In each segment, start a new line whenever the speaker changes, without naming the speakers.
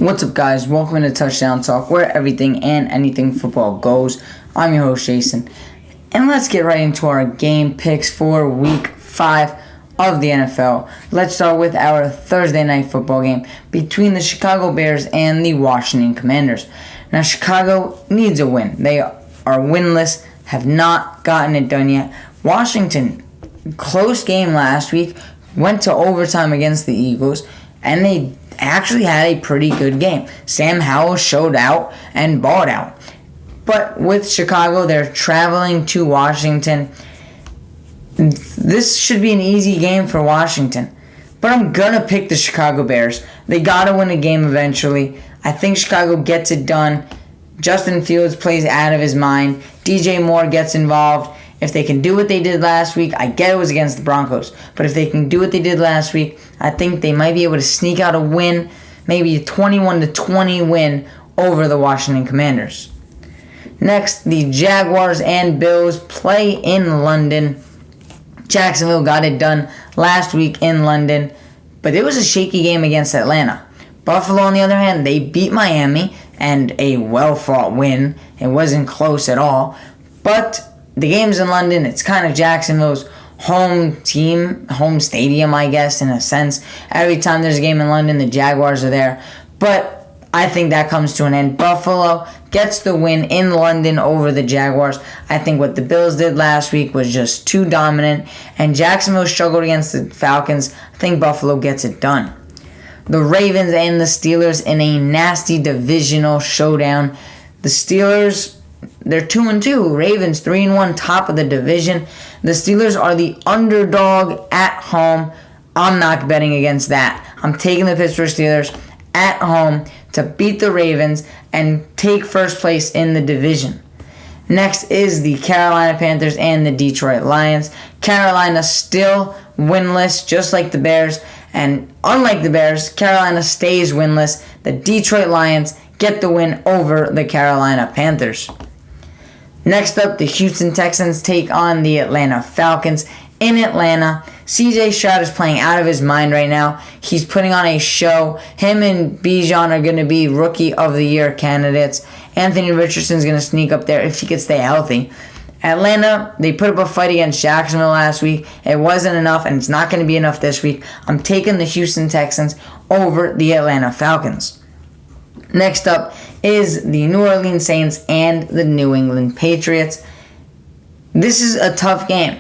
What's up, guys? Welcome to Touchdown Talk, where everything and anything football goes. I'm your host, Jason, and let's get right into our game picks for Week 5 of the NFL. Let's start with our Thursday night football game between the Chicago Bears and the Washington Commanders. Now, Chicago needs a win. They are winless, have not gotten it done yet. Washington, close game last week, went to overtime against the Eagles, and they actually had a pretty good game. Sam Howell showed out and balled out. But with Chicago, they're traveling to Washington. This should be an easy game for Washington. But I'm going to pick the Chicago Bears. They got to win a game eventually. I think Chicago gets it done. Justin Fields plays out of his mind. DJ Moore gets involved. If they can do what they did last week, I get it was against the Broncos, but if they can do what they did last week, I think they might be able to sneak out a win, maybe a 21-20 win over the Washington Commanders. Next, the Jaguars and Bills play in London. Jacksonville got it done last week in London, but it was a shaky game against Atlanta. Buffalo, on the other hand, they beat Miami, and a well-fought win. It wasn't close at all, but the game's in London. It's kind of Jacksonville's home team, home stadium, I guess, in a sense. Every time there's a game in London, the Jaguars are there. But I think that comes to an end. Buffalo gets the win in London over the Jaguars. I think what the Bills did last week was just too dominant, and Jacksonville struggled against the Falcons. I think Buffalo gets it done. The Ravens and the Steelers in a nasty divisional showdown. The Steelers, they're 2-2. Ravens 3-1, top of the division. The Steelers are the underdog at home. I'm not betting against that. I'm taking the Pittsburgh Steelers at home to beat the Ravens and take first place in the division. Next is the Carolina Panthers and the Detroit Lions. Carolina still winless, just like the Bears. And unlike the Bears, Carolina stays winless. The Detroit Lions get the win over the Carolina Panthers. Next up, the Houston Texans take on the Atlanta Falcons. In Atlanta, CJ Stroud is playing out of his mind right now. He's putting on a show. Him and Bijan are going to be Rookie of the Year candidates. Anthony Richardson's going to sneak up there if he could stay healthy. Atlanta, they put up a fight against Jacksonville last week. It wasn't enough, and it's not going to be enough this week. I'm taking the Houston Texans over the Atlanta Falcons. Next up is the New Orleans Saints and the New England Patriots. This is a tough game.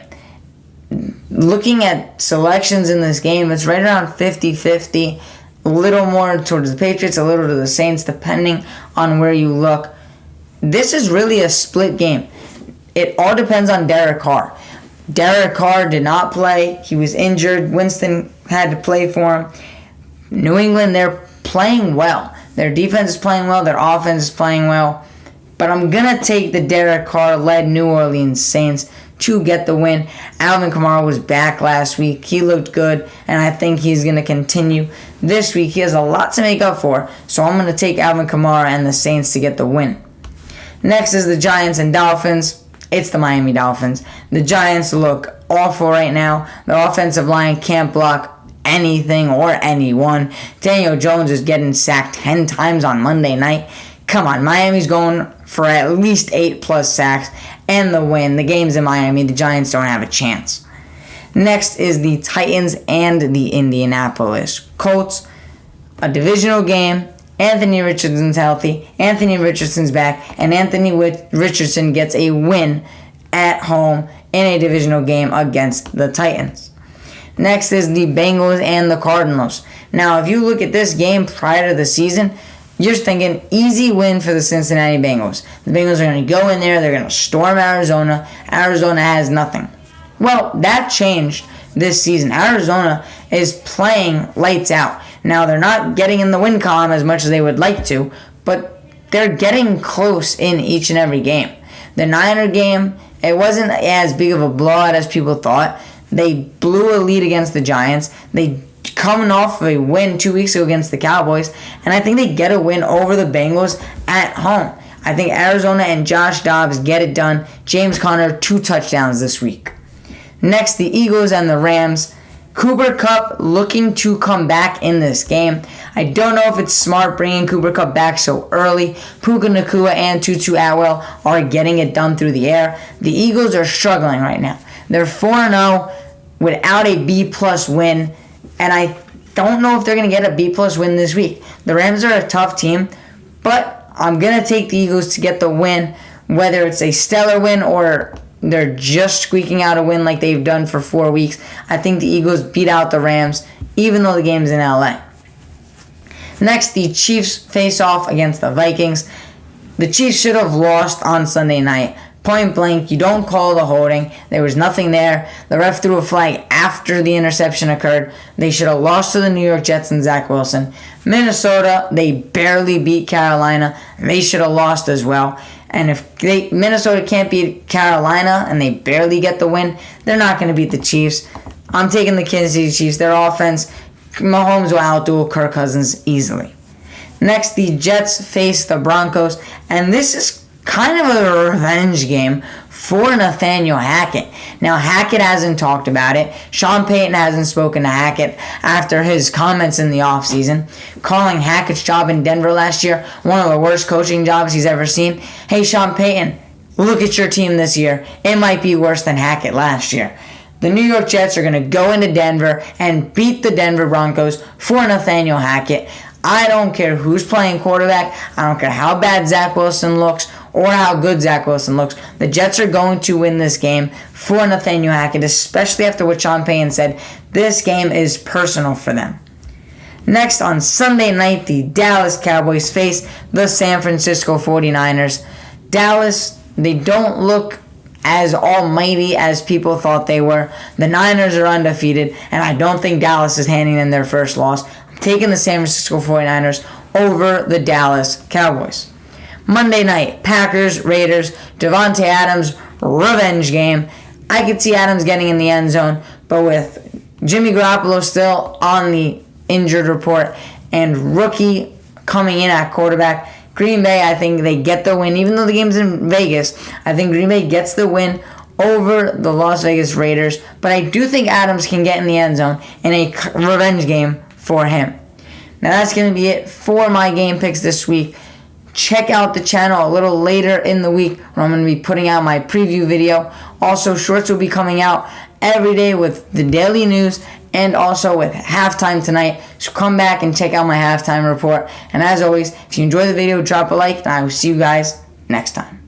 Looking at selections in this game, it's right around 50-50. A little more towards the Patriots, a little to the Saints, depending on where you look. This is really a split game. It all depends on Derek Carr. Derek Carr did not play. He was injured. Winston had to play for him. New England, they're playing well. Their defense is playing well. Their offense is playing well. But I'm going to take the Derek Carr-led New Orleans Saints to get the win. Alvin Kamara was back last week. He looked good, and I think he's going to continue this week. He has a lot to make up for, so I'm going to take Alvin Kamara and the Saints to get the win. Next is the Giants and Dolphins. It's the Miami Dolphins. The Giants look awful right now. The offensive line can't block anything or anyone. Daniel Jones is getting sacked 10 times on Monday night. Come on, Miami's going for at least 8+ sacks and the win. The game's in Miami. The Giants don't have a chance. Next is the Titans and the Indianapolis Colts. A divisional game. Anthony Richardson's healthy. Anthony Richardson's back. And Anthony Richardson gets a win at home in a divisional game against the Titans. Next is the Bengals and the Cardinals. Now, if you look at this game prior to the season, you're thinking easy win for the Cincinnati Bengals. The Bengals are going to go in there. They're going to storm Arizona. Arizona has nothing. Well, that changed this season. Arizona is playing lights out. Now, they're not getting in the win column as much as they would like to, but they're getting close in each and every game. The Niner game, it wasn't as big of a blowout as people thought. They blew a lead against the Giants. They coming off of a win 2 weeks ago against the Cowboys, and I think they get a win over the Bengals at home. I think Arizona and Josh Dobbs get it done. James Conner, 2 touchdowns this week. Next, the Eagles and the Rams. Cooper Kupp looking to come back in this game. I don't know if it's smart bringing Cooper Kupp back so early. Puka Nacua and Tutu Atwell are getting it done through the air. The Eagles are struggling right now. They're 4-0 without a B-plus win, and I don't know if they're going to get a B-plus win this week. The Rams are a tough team, but I'm going to take the Eagles to get the win, whether it's a stellar win or they're just squeaking out a win like they've done for 4 weeks. I think the Eagles beat out the Rams, even though the game's in LA. Next, the Chiefs face off against the Vikings. The Chiefs should have lost on Sunday night. Point blank, you don't call the holding. There was nothing there. The ref threw a flag after the interception occurred. They should have lost to the New York Jets and Zach Wilson. Minnesota, they barely beat Carolina. They should have lost as well. And if Minnesota can't beat Carolina and they barely get the win, they're not going to beat the Chiefs. I'm taking the Kansas City Chiefs. Their offense, Mahomes will outduel Kirk Cousins easily. Next, the Jets face the Broncos. And this is kind of a revenge game for Nathaniel Hackett. Now, Hackett hasn't talked about it. Sean Payton hasn't spoken to Hackett after his comments in the offseason, calling Hackett's job in Denver last year one of the worst coaching jobs he's ever seen. Hey, Sean Payton, look at your team this year. It might be worse than Hackett last year. The New York Jets are going to go into Denver and beat the Denver Broncos for Nathaniel Hackett. I don't care who's playing quarterback. I don't care how bad Zach Wilson looks or how good Zach Wilson looks. The Jets are going to win this game for Nathaniel Hackett, especially after what Sean Payton said. This game is personal for them. Next, on Sunday night, the Dallas Cowboys face the San Francisco 49ers. Dallas, they don't look as almighty as people thought they were. The Niners are undefeated, and I don't think Dallas is handing them their first loss. I'm taking the San Francisco 49ers over the Dallas Cowboys. Monday night, Packers, Raiders, Devontae Adams, revenge game. I could see Adams getting in the end zone, but with Jimmy Garoppolo still on the injured report and rookie coming in at quarterback, Green Bay, I think they get the win. Even though the game's in Vegas, I think Green Bay gets the win over the Las Vegas Raiders, but I do think Adams can get in the end zone in a revenge game for him. Now that's going to be it for my game picks this week. Check out the channel a little later in the week where I'm going to be putting out my preview video. Also, shorts will be coming out every day with the daily news and also with halftime tonight. So come back and check out my halftime report. And as always, if you enjoy the video, drop a like, and I will see you guys next time.